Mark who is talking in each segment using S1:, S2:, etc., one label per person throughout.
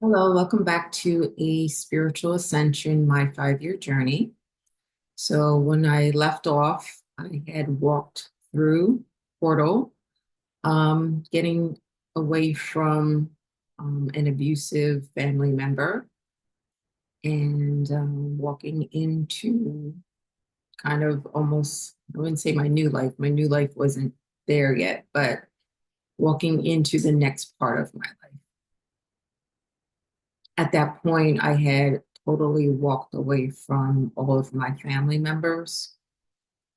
S1: Hello, welcome back to a Spiritual Ascension, my 5-year journey. So when I left off, I had walked through portal, getting away from an abusive family member and walking into kind of almost, I wouldn't say my new life. My new life wasn't there yet, but walking into the next part of my life. At that point, I had totally walked away from all of my family members.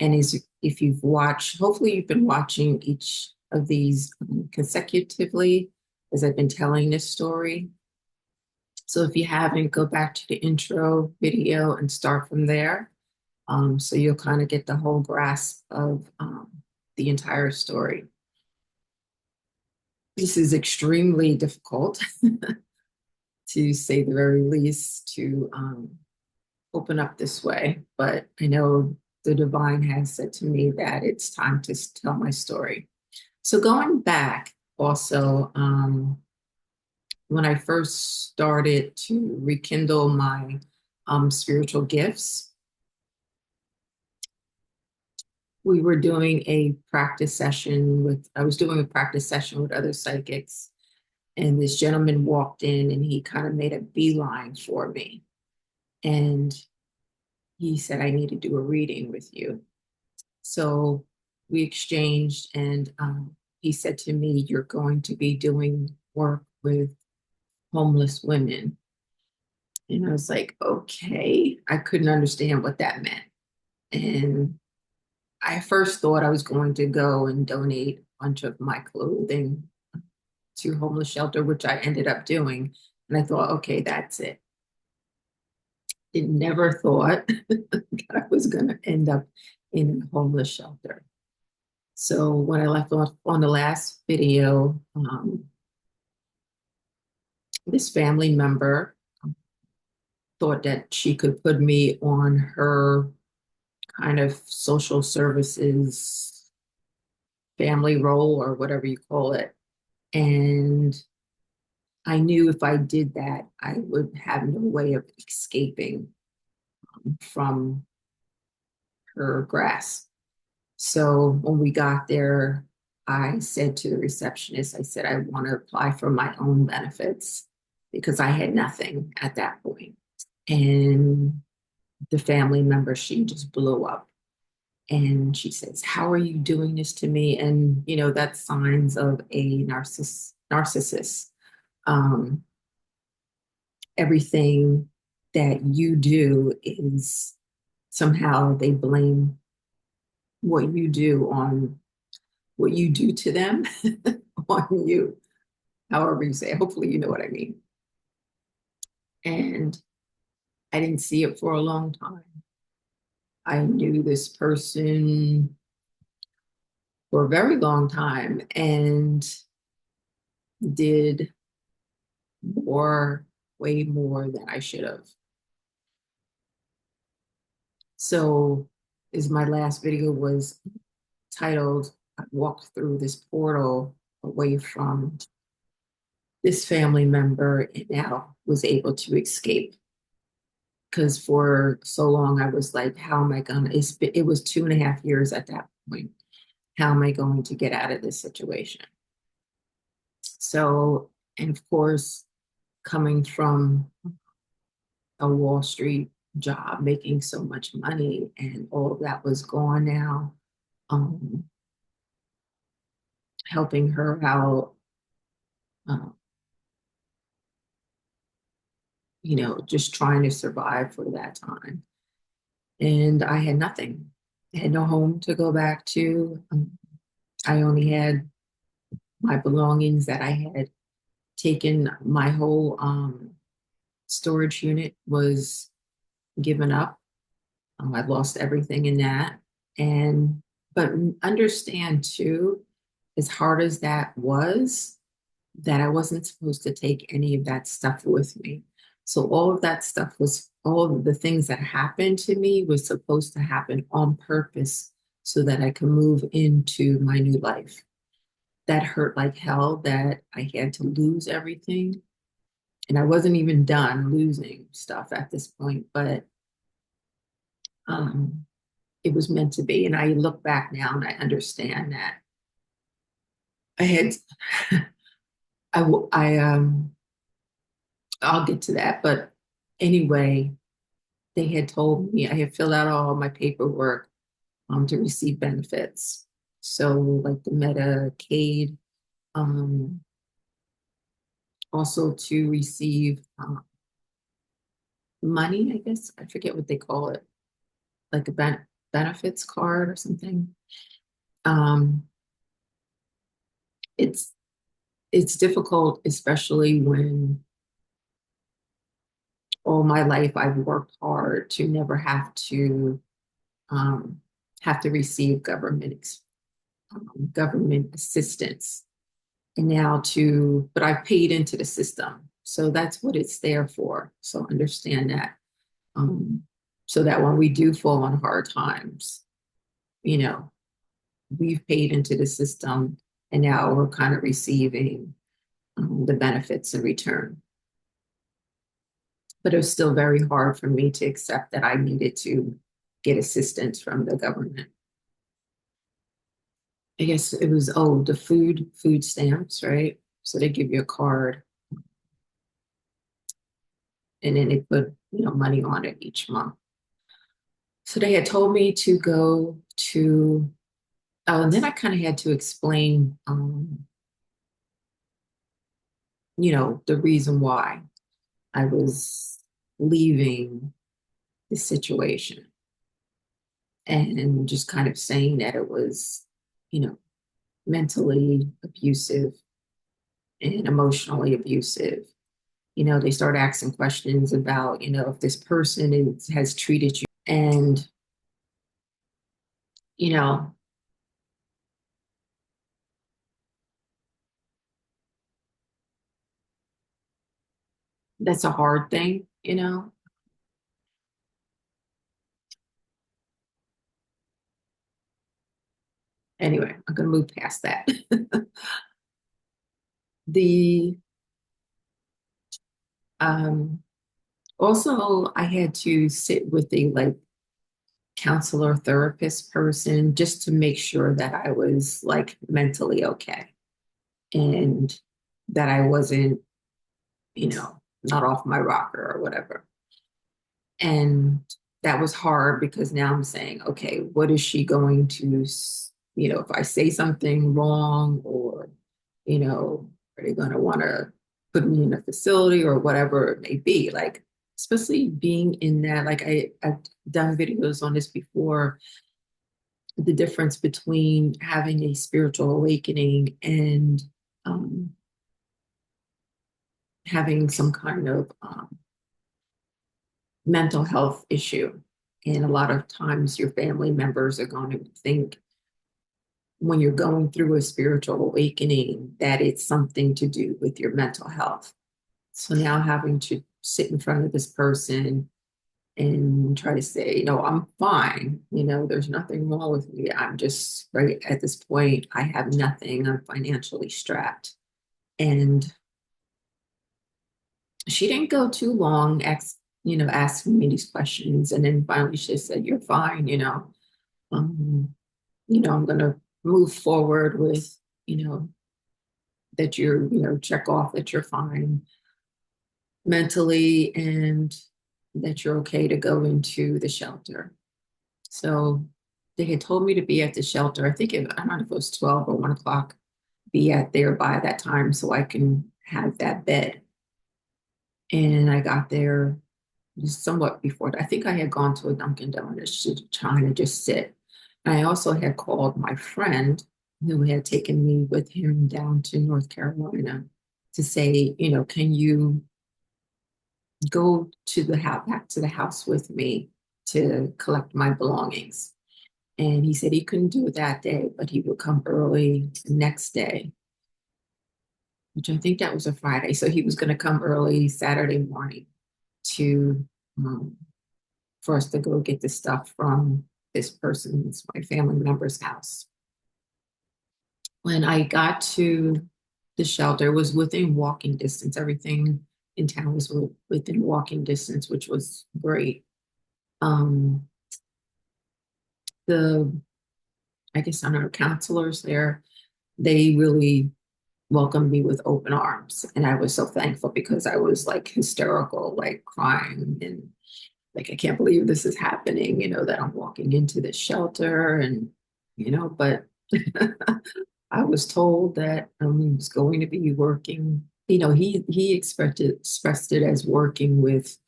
S1: And if you've watched, hopefully you've been watching each of these consecutively as I've been telling this story. So if you haven't, go back to the intro video and start from there. So you'll kind of get the whole grasp of the entire story. This is extremely difficult to say the very least to open up this way, but I know the divine has said to me that it's time to tell my story. So going back also, when I first started to rekindle my spiritual gifts, we were doing a practice session with, I was doing a practice session with other psychics, and this gentleman walked in and he kind of made a beeline for me. And he said, I need to do a reading with you. So we exchanged, and he said to me, you're going to be doing work with homeless women. And I was like, okay. I couldn't understand what that meant. And I first thought I was going to go and donate a bunch of my clothing to homeless shelter, which I ended up doing. And I thought, okay, that's it. It never thought that I was going to end up in a homeless shelter. So when I left off on the last video, this family member thought that she could put me on her kind of social services family role or whatever you call it. And I knew if I did that, I would have no way of escaping from her grasp. So when we got there, I said to the receptionist, I said, I want to apply for my own benefits because I had nothing at that point. And the family member, she just blew up. And she says, how are you doing this to me? And, you know, that's signs of a narcissist. Um, Everything that you do is somehow they blame what you do on what you do to them on you, however you say it. Hopefully, you know what I mean. And I didn't see it for a long time. I knew this person for a very long time and did more, way more than I should have. So, is my last video was titled I Walked Through This Portal Away from This Family Member and now was able to escape. Because for so long I was like, how am I gonna, it was 2.5 years at that point. How am I going to get out of this situation? So, and of course, coming from a Wall Street job, making so much money, and all of that was gone now. Um, Helping her out, uh, just trying to survive for that time. And I had nothing. I had no home to go back to. I only had my belongings that I had taken. My whole storage unit was given up. I lost everything in that. And, but understand too, as hard as that was, that I wasn't supposed to take any of that stuff with me. So all of that stuff was, all of the things that happened to me was supposed to happen on purpose so that I could move into my new life. That hurt like hell that I had to lose everything. And I wasn't even done losing stuff at this point, but um, it was meant to be. And I look back now and I understand that I had, I I'll get to that. But anyway, they had told me I had filled out all my paperwork to receive benefits. So like the Medicaid, um, also to receive money, I guess. I forget what they call it, like a benefits card or something. Um, it's it's difficult, especially when all my life I've worked hard to never um, have to receive government assistance, and now but I've paid into the system, so that's what it's there for. So understand that, um, so that when we do fall on hard times, you know, we've paid into the system, and now we're kind of receiving the benefits in return. But it was still very hard for me to accept that I needed to get assistance from the government. I guess it was, the food stamps, right? So they give you a card and then they put, money on it each month. So they had told me to go to, and then I kind of had to explain, the reason why I was leaving the situation, and just kind of saying that it was, you know, mentally abusive and emotionally abusive. They start asking questions about, if this person has treated you. And, you know, that's a hard thing. Anyway, I'm going to move past that. the, um, Also, I had to sit with a like counselor therapist person just to make sure that I was like mentally okay, and that I wasn't, not off my rocker or whatever. And that was hard because now I'm saying, okay, what is she going to, if I say something wrong, or, are they going to want to put me in a facility or whatever it may be? Like, especially being in that, like I've done videos on this before, the difference between having a spiritual awakening and um, having some kind of mental health issue. And a lot of times your family members are going to think, when you're going through a spiritual awakening, that it's something to do with your mental health. So now having to sit in front of this person and try to say, I'm fine, there's nothing wrong with me. I'm just right at this point, I have nothing, I'm financially strapped. And she didn't go too long, asking me these questions. And then finally she said, you're fine, um, I'm going to move forward with, that you're, check off that you're fine mentally, and that you're okay to go into the shelter. So they had told me to be at the shelter. I don't know if it was 12 or 1 o'clock, be at there by that time so I can have that bed. And I got there somewhat before that. I think I had gone to a Dunkin' Donuts trying to just sit. And I also had called my friend who had taken me with him down to North Carolina to say, can you go to the house, back to the house with me to collect my belongings? And he said he couldn't do it that day, but he would come early the next day, which I think that was a Friday. So he was going to come early Saturday morning to um, for us to go get the stuff from my family member's house. When I got to the shelter, it was within walking distance. Everything in town was within walking distance, which was great. Um, the, I guess I don't know, counselors there, they really welcomed me with open arms. And I was so thankful because I was like hysterical, like crying and like, I can't believe this is happening, that I'm walking into this shelter and, but I was told that I was going to be working, he expressed it as working with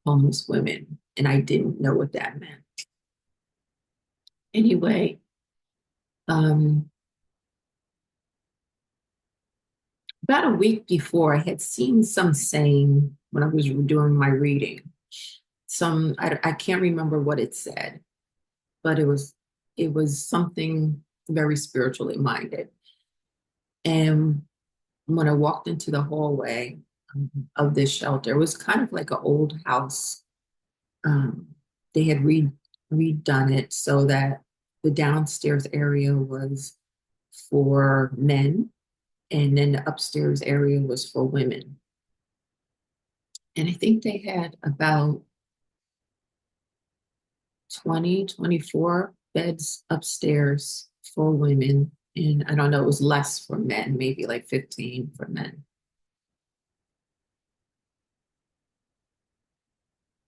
S1: homeless women, and I didn't know what that meant. Anyway, um, about a week before, I had seen some saying when I was doing my reading. I can't remember what it said, but it was something very spiritually minded. And when I walked into the hallway of this shelter, it was kind of like an old house. Um, they had redone it so that the downstairs area was for men, and then the upstairs area was for women. And I think they had about 20, 24 beds upstairs for women. And I don't know, it was less for men, maybe like 15 for men.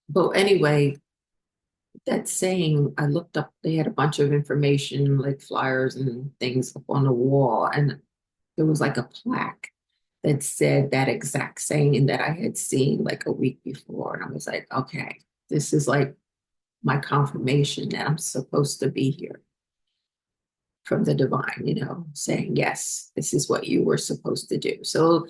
S1: But anyway, that saying, I looked up, they had a bunch of information, like flyers and things up on the wall, and there was like a plaque that said that exact saying that I had seen like a week before. And I was like, okay, this is like my confirmation that I'm supposed to be here from the divine, saying, yes, this is what you were supposed to do. So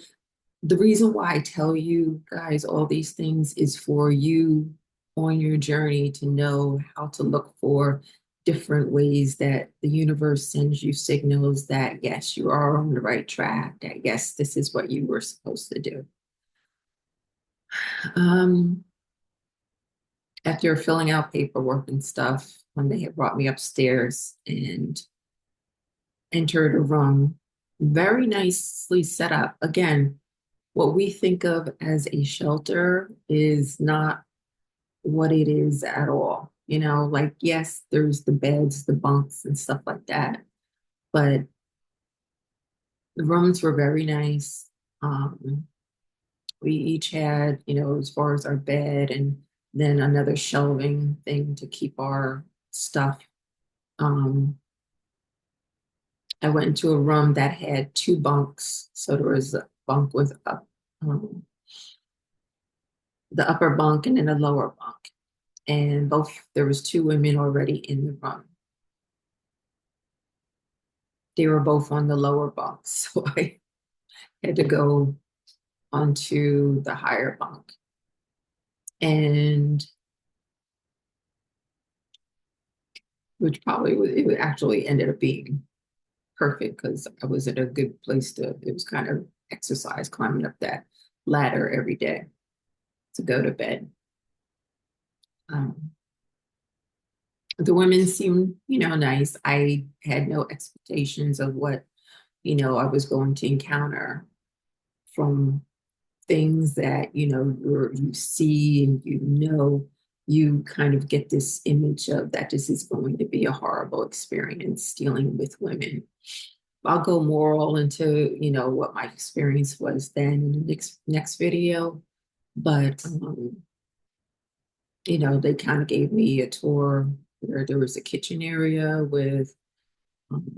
S1: the reason why I tell you guys all these things is for you on your journey to know how to look for different ways that the universe sends you signals that, yes, you are on the right track, that, yes, this is what you were supposed to do. Um, After filling out paperwork and stuff, when they had brought me upstairs and entered a room, very nicely set up. Again, what we think of as a shelter is not what it is at all. Like, yes, there's the beds, the bunks, and stuff like that, but the rooms were very nice. We each had, as far as our bed and then another shelving thing to keep our stuff. Um, I went into a room that had two bunks. So there was a bunk with um, the upper bunk and then a lower bunk. And there was two women already in the room. They were both on the lower bunk. So I had to go onto the higher bunk. And which probably it actually ended up being perfect because I was at a good place it was kind of exercise climbing up that ladder every day to go to bed. Um, the women seemed, nice. I had no expectations of what, I was going to encounter from things that, you see and you kind of get this image of that this is going to be a horrible experience dealing with women. I'll go more all into, what my experience was then in the next video. But they kind of gave me a tour where there was a kitchen area with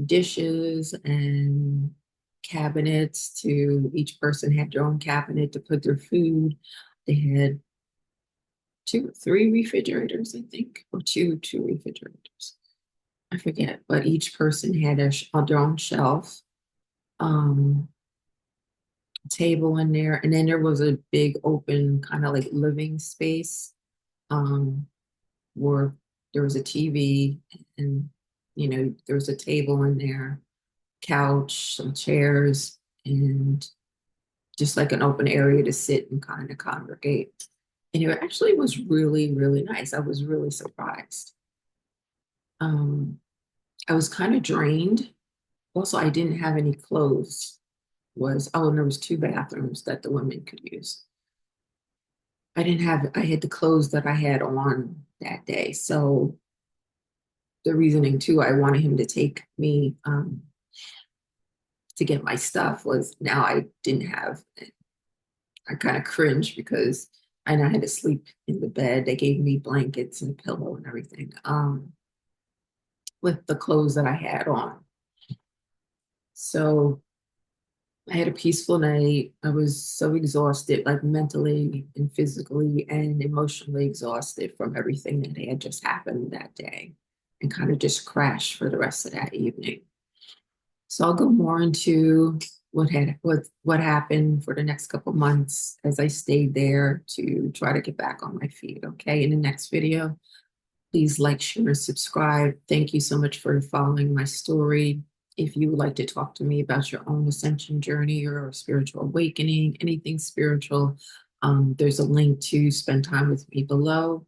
S1: dishes and cabinets to each person had their own cabinet to put their food. They had three refrigerators, I think, or two refrigerators. I forget, but each person had their own shelf, um, table in there, and then there was a big open kind of like living space, um, where there was a TV and there was a table in there, couch, some chairs, and just like an open area to sit and kind of congregate. And it actually was really, really nice. I was really surprised. Um, I was kind of drained. Also, I didn't have any clothes. And there was two bathrooms that the women could use. I had the clothes that I had on that day. So the reasoning too, I wanted him to take me to get my stuff was now I didn't have, I kind of cringed because I know I had to sleep in the bed. They gave me blankets and a pillow and everything with the clothes that I had on. So I had a peaceful night. I was so exhausted, like mentally and physically and emotionally exhausted from everything that had just happened that day and kind of just crashed for the rest of that evening. So I'll go more into what happened for the next couple months as I stayed there to try to get back on my feet. Okay, in the next video, please like, share, and subscribe. Thank you so much for following my story. If you would like to talk to me about your own ascension journey or spiritual awakening, anything spiritual, there's a link to spend time with me below.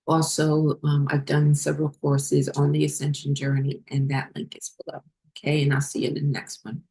S1: Also, I've done several courses on the ascension journey, and that link is below. Okay, and I'll see you in the next one.